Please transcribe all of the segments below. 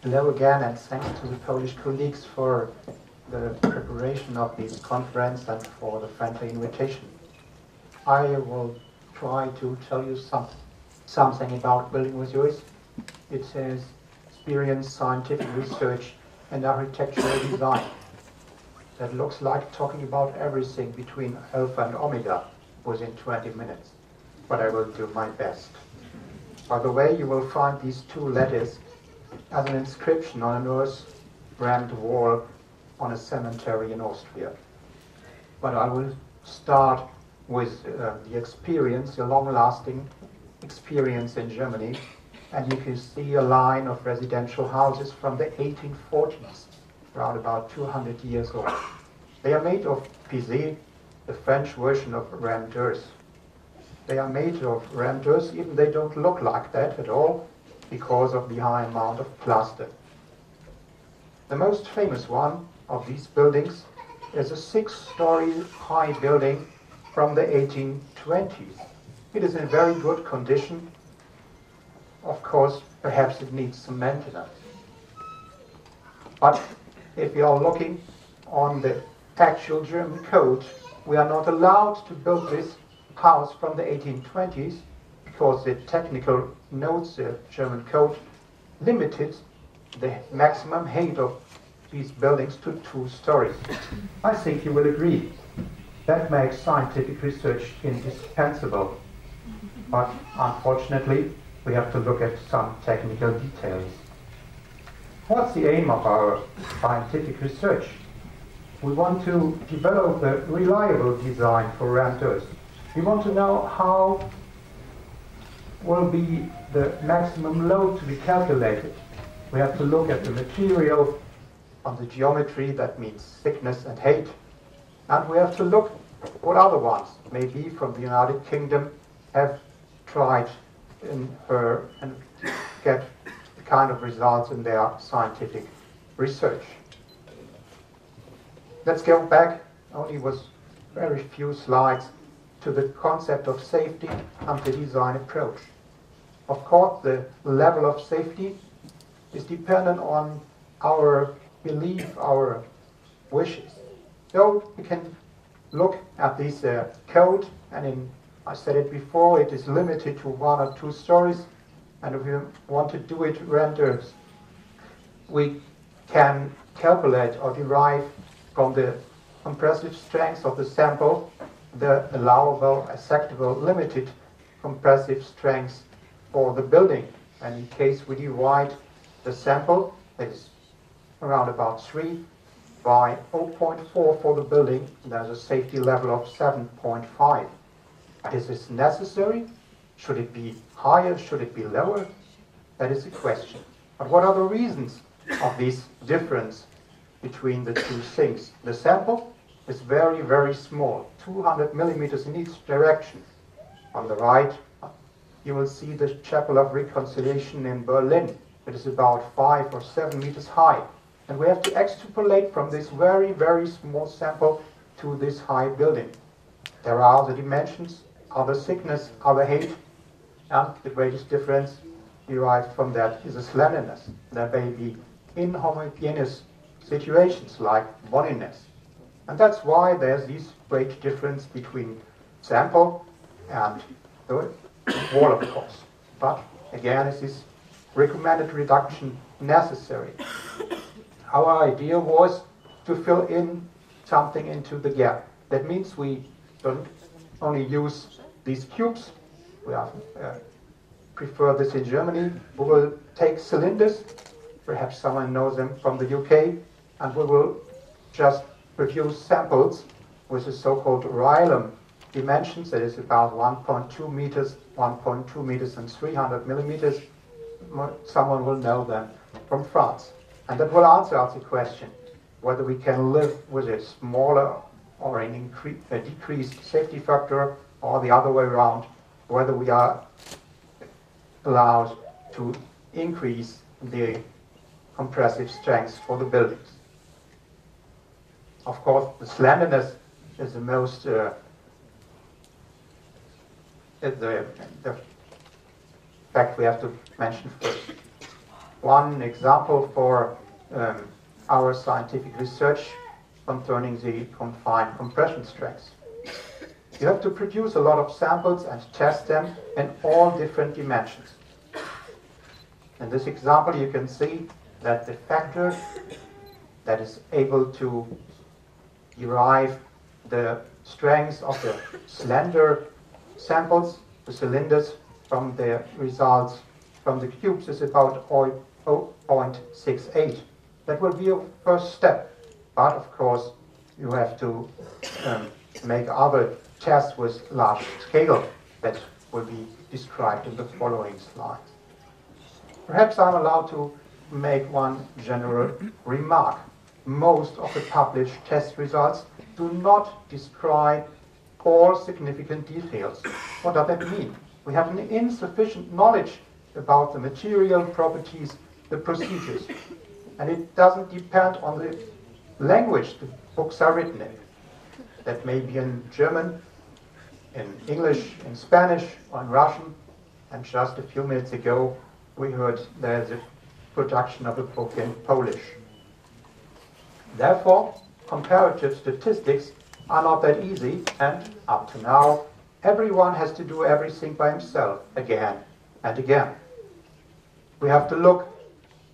Hello again, and thanks to the Polish colleagues for the preparation of this conference and for the friendly invitation. I will try to tell you something about building materials. It says experience, scientific research, and architectural design. That looks like talking about everything between alpha and omega within 20 minutes, but I will do my best. By the way, you will find these two letters as an inscription on an earth-rammed wall on a cemetery in Austria. But I will start with the experience, the long-lasting experience in Germany. And you can see a line of residential houses from the 1840s, around about 200 years old. They are made of pisé, the French version of rammed earth. They are made of rammed earth, even they don't look like that at all, because of the high amount of plaster. The most famous one of these buildings is a 6-story high building from the 1820s. It is in very good condition. Of course, perhaps it needs some maintenance. But if you are looking on the actual German code, we are not allowed to build this house from the 1820s because the technical notes, the German code, limited the maximum height of these buildings to 2 stories. I think you will agree. That makes scientific research indispensable. But unfortunately, we have to look at some technical details. What's the aim of our scientific research? We want to develop a reliable design for rammed earth. We want to know how will be the maximum load to be calculated. We have to look at the material, on the geometry, that means thickness and height. And we have to look what other ones, maybe from the United Kingdom, have tried and get the kind of results in their scientific research. Let's go back, only with very few slides, to the concept of safety and the design approach. Of course, the level of safety is dependent on our belief, our wishes. So we can look at this code, and I said it before, it is limited to 1 or 2 stories, and if we want to do it rammed earth, we can calculate or derive from the compressive strength of the sample the allowable, acceptable, limited compressive strength for the building. And in case we divide the sample, that is around about 3, by 0.4 for the building, there's a safety level of 7.5. Is this necessary? Should it be higher? Should it be lower? That is the question. But what are the reasons of this difference between the two things? The sample is very, very small, 200 millimeters in each direction. On the right, you will see the Chapel of Reconciliation in Berlin. It is about 5 or 7 meters high. And we have to extrapolate from this very, very small sample to this high building. There are the dimensions, other thickness, other height, and the greatest difference derived from that is the slenderness. There may be inhomogeneous situations like boniness. And that's why there's this great difference between sample and the wall, of course. But again, is this recommended reduction necessary? Our idea was to fill in something into the gap. That means we don't only use these cubes. We prefer this in Germany. We will take cylinders, perhaps someone knows them from the UK, and we will just produce samples with the so-called Rylem dimensions, that is about 1.2 meters, 1.2 meters and 300 millimeters. Someone will know them from France. And that will answer us the question whether we can live with a smaller or a decreased safety factor, or the other way around, whether we are allowed to increase the compressive strength for the buildings. Of course, the slenderness is the most the fact we have to mention first. one example for our scientific research concerning the confined compression strengths. You have to produce a lot of samples and test them in all different dimensions. In this example, you can see that the factor that is able to derive the strength of the slender samples, the cylinders, from the results from the cubes is about 0.68. That will be a first step, but of course you have to make other tests with large scale that will be described in the following slides. Perhaps I'm allowed to make one general remark. Most of the published test results do not describe all significant details. What does that mean? We have an insufficient knowledge about the material properties, the procedures. And it doesn't depend on the language the books are written in. That may be in German, in English, in Spanish, or in Russian. And just a few minutes ago, we heard there's a production of a book in Polish. Therefore, comparative statistics are not that easy, and up to now, everyone has to do everything by himself, again and again. We have to look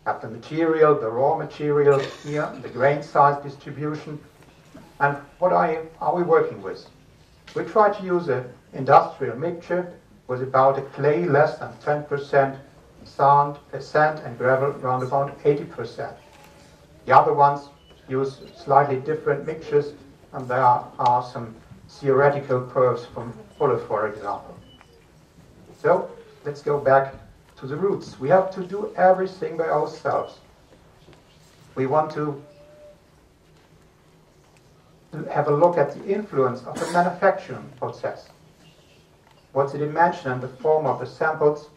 at the material, the raw material here, the grain size distribution, and what are we working with? We try to use an industrial mixture with about a clay less than 10%, sand and gravel around about 80%. The other ones use slightly different mixtures, and there are some theoretical curves from Fuller, for example. So let's go back to the roots. We have to do everything by ourselves. We want to have a look at the influence of the manufacturing process. What's the dimension and the form of the samples?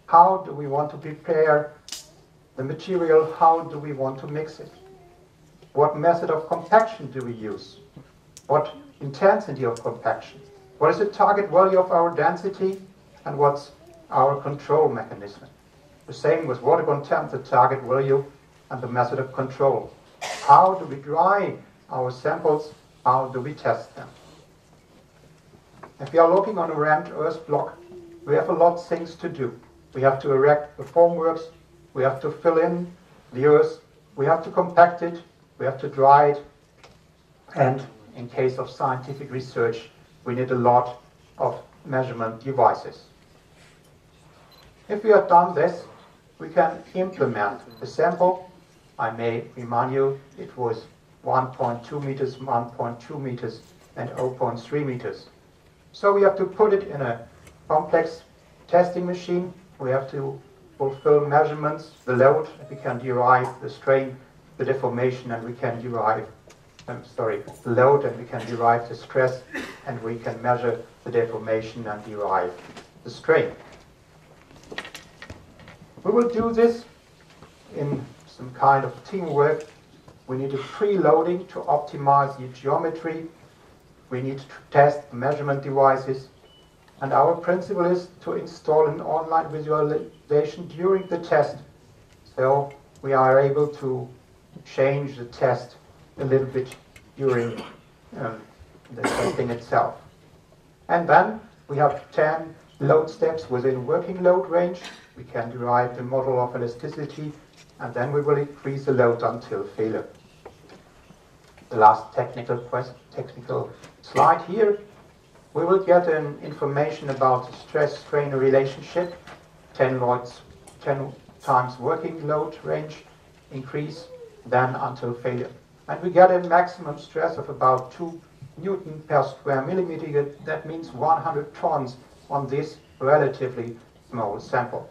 How do we want to prepare the material? How do we want to mix it? What method of compaction do we use? What intensity of compaction? What is the target value of our density? And what's our control mechanism? The same with water content, the target value and the method of control. How do we dry our samples? How do we test them? If we are looking on a rammed earth block, we have a lot of things to do. We have to erect the formworks, we have to fill in the earth, we have to compact it, we have to dry it, and in case of scientific research, we need a lot of measurement devices. If we have done this, we can implement the sample. I may remind you, it was 1.2 meters, 1.2 meters, and 0.3 meters. So we have to put it in a complex testing machine. We have to fulfill measurements, the load, we can derive the strain, the deformation, and we can derive, the load, and we can derive the stress, and we can measure the deformation and derive the strain. We will do this in some kind of teamwork. We need a preloading to optimize the geometry. We need to test the measurement devices. And our principle is to install an online visualization during the test. So we are able to change the test a little bit during the testing itself. And then we have 10 load steps within working load range. We can derive the model of elasticity, and then we will increase the load until failure. The last technical slide here. We will get an information about the stress-strain relationship, 10 times working load range increase, then until failure. And we get a maximum stress of about 2 Newton per square millimeter. That means 100 tons on this relatively small sample.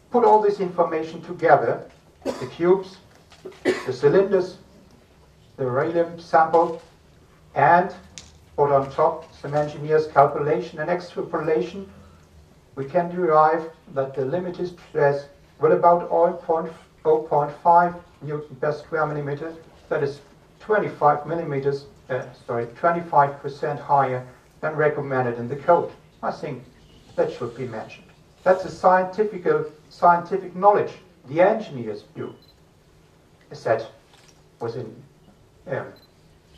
Put all this information together, the cubes, the cylinders, the Rayleigh sample, and put on top some engineer's calculation and extrapolation, we can derive that the limited stress will about 0.5 Newton per square millimeter, that is 25% higher than recommended in the code. I think that should be mentioned. That's a scientific knowledge the engineer's view is that was an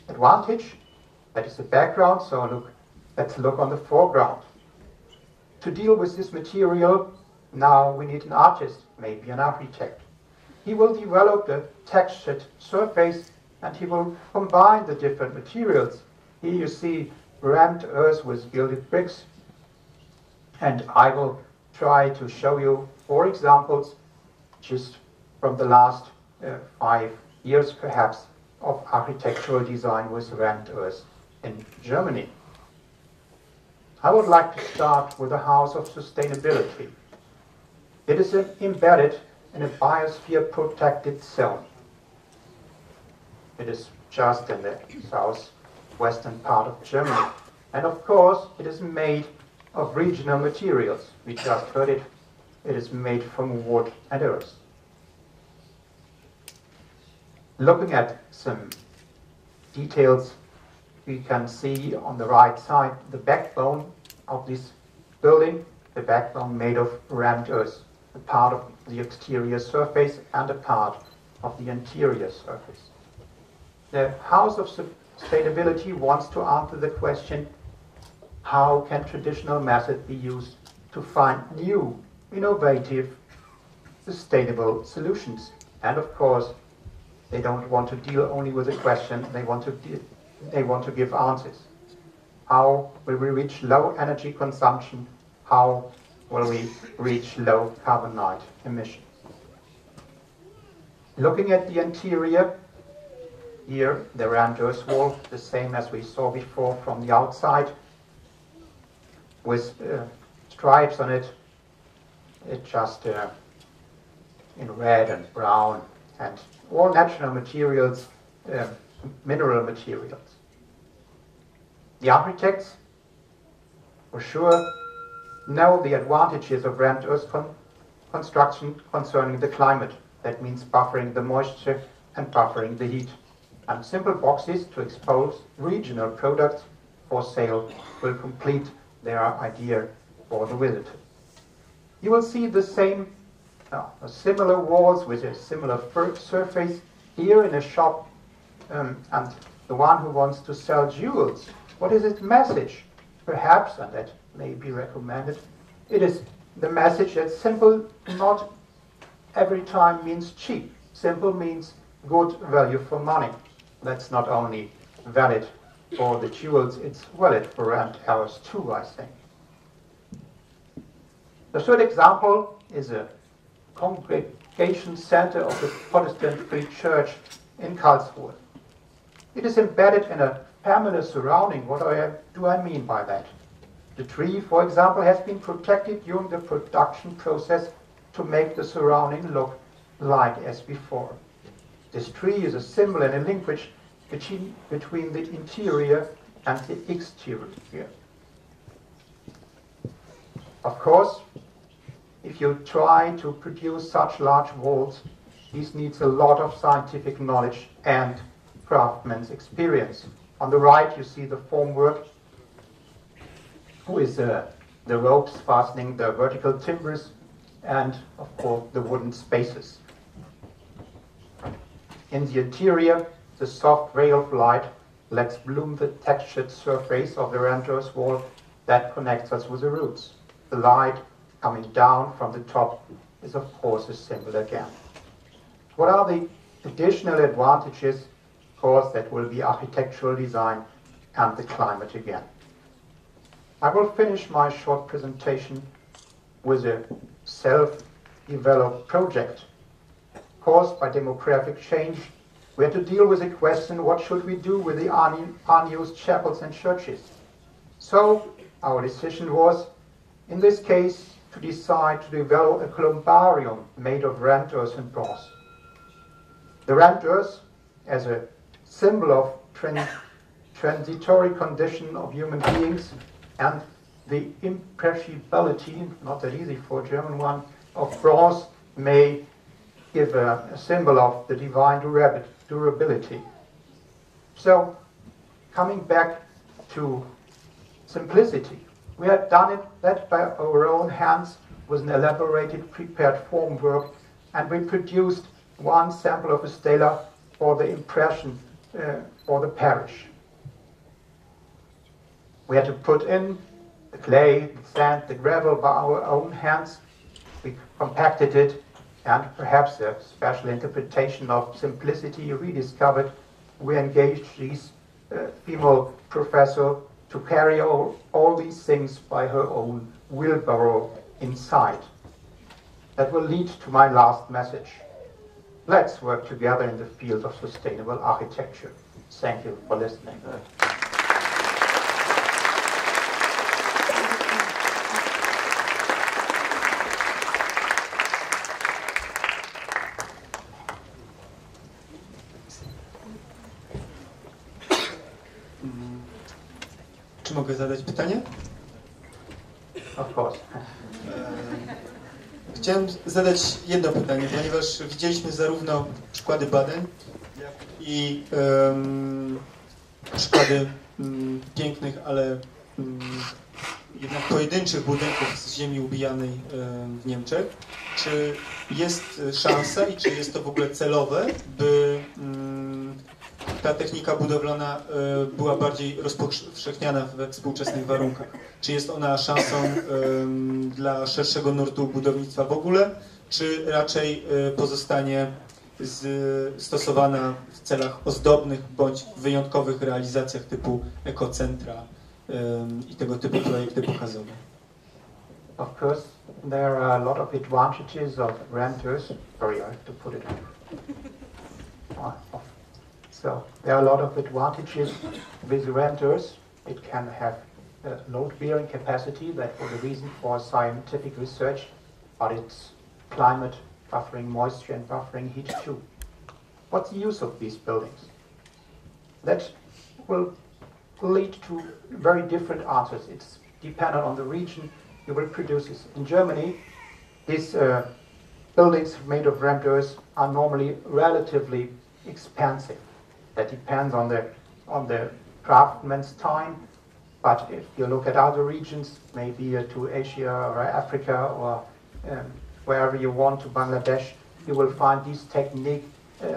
advantage. That is the background, so let's look on the foreground. To deal with this material, now we need an artist, maybe an architect. He will develop the textured surface and he will combine the different materials. Here you see rammed earth with gilded bricks, and I will try to show you 4 examples just from the last 5 years perhaps of architectural design with rammed earth in Germany. I would like to start with the House of Sustainability. It is embedded in a biosphere protected zone. It is just in the southwestern part of Germany. And of course, it is made of regional materials. We just heard it. It is made from wood and earth. Looking at some details, we can see on the right side the backbone of this building, the backbone made of rammed earth, a part of the exterior surface and a part of the interior surface. The House of Sustainability wants to answer the question, how can traditional methods be used to find new, innovative, sustainable solutions? And of course, they don't want to deal only with the question, they want to give answers. How will we reach low energy consumption? How will we reach low carbonite emissions? Looking at the interior, here the rammed earth wall, the same as we saw before from the outside, with stripes on it. It's just in red and brown and all natural materials, mineral materials. The architects, for sure, know the advantages of rammed earth construction concerning the climate. That means buffering the moisture and buffering the heat. And simple boxes to expose regional products for sale will complete their idea for the visitor. You will see the same, similar walls with a similar surface here in a shop, and the one who wants to sell jewels. What is its message? Perhaps, and that may be recommended, it is the message that simple not every time means cheap. Simple means good value for money. That's not only valid for the jewels, it's valid for rammed earth too, I think. The third example is a congregation center of the Protestant Free Church in Karlsruhe. It is embedded in a familiar surrounding. What do I mean by that? The tree, for example, has been protected during the production process to make the surrounding look like as before. This tree is a symbol and a linkage between the interior and the exterior. Of course, if you try to produce such large walls, this needs a lot of scientific knowledge and craftsman's experience. On the right, you see the formwork with the ropes fastening the vertical timbers and, of course, the wooden spaces. In the interior, the soft ray of light lets bloom the textured surface of the rammed earth wall that connects us with the roots. The light coming down from the top is, of course, a symbol again. What are the additional advantages? Of course, that will be architectural design and the climate again. I will finish my short presentation with a self-developed project. Caused by demographic change, we had to deal with the question, what should we do with the unused chapels and churches? So our decision was, in this case, to decide to develop a columbarium made of rammed earth and bronze. The rammed earth, as a symbol of transitory condition of human beings, and the imperishability, not that easy for a German one, of bronze may give a symbol of the divine durability. So, coming back to simplicity, we had done that by our own hands with an elaborated prepared formwork And we produced one sample of a stela for the impression for the parish. We had to put in the clay, the sand, the gravel by our own hands. We compacted it, and perhaps a special interpretation of simplicity rediscovered. We engaged these female professor to carry all these things by her own wheelbarrow inside. That will lead to my last message. Let's work together in the field of sustainable architecture. Thank you for listening. Czy mogę zadać pytanie? Of course. Chciałem zadać jedno pytanie, ponieważ widzieliśmy zarówno przykłady badań, jak i przykłady pięknych, ale jednak pojedynczych budynków z ziemi ubijanej w Niemczech. Czy jest szansa i czy jest to w ogóle celowe, by ta technika budowlana była bardziej rozpowszechniana we współczesnych warunkach? Czy jest ona szansą dla szerszego nurtu budownictwa w ogóle, czy raczej pozostanie stosowana w celach ozdobnych bądź wyjątkowych realizacjach typu ekocentra i tego typu projekty pokazowe? Of course, there are a lot of advantages of renters. Sorry, I have to put it off. So there are a lot of advantages with renters. It can have load-bearing capacity. That was the reason for scientific research, but it's climate buffering moisture and buffering heat too. What's the use of these buildings? That will lead to very different answers. It's dependent on the region you will produce this. In Germany, these buildings made of renters are normally relatively expensive. That depends on the craftsman's time. But if you look at other regions, maybe to Asia or Africa or wherever you want, to Bangladesh, you will find this technique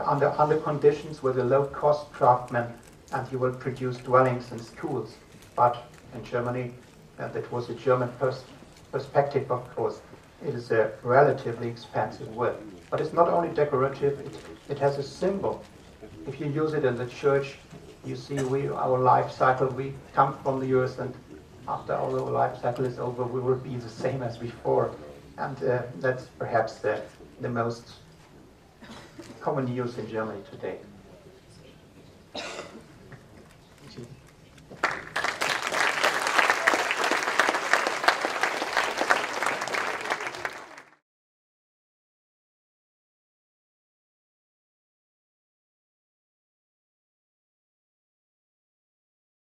under conditions with a low-cost craftsman, and you will produce dwellings and schools. But in Germany, that was a German perspective, of course, it is a relatively expensive work. But it's not only decorative, it has a symbol. If you use it in the church, you see our life cycle, we come from the earth, and after our life cycle is over, we will be the same as before. And that's perhaps the most common use in Germany today.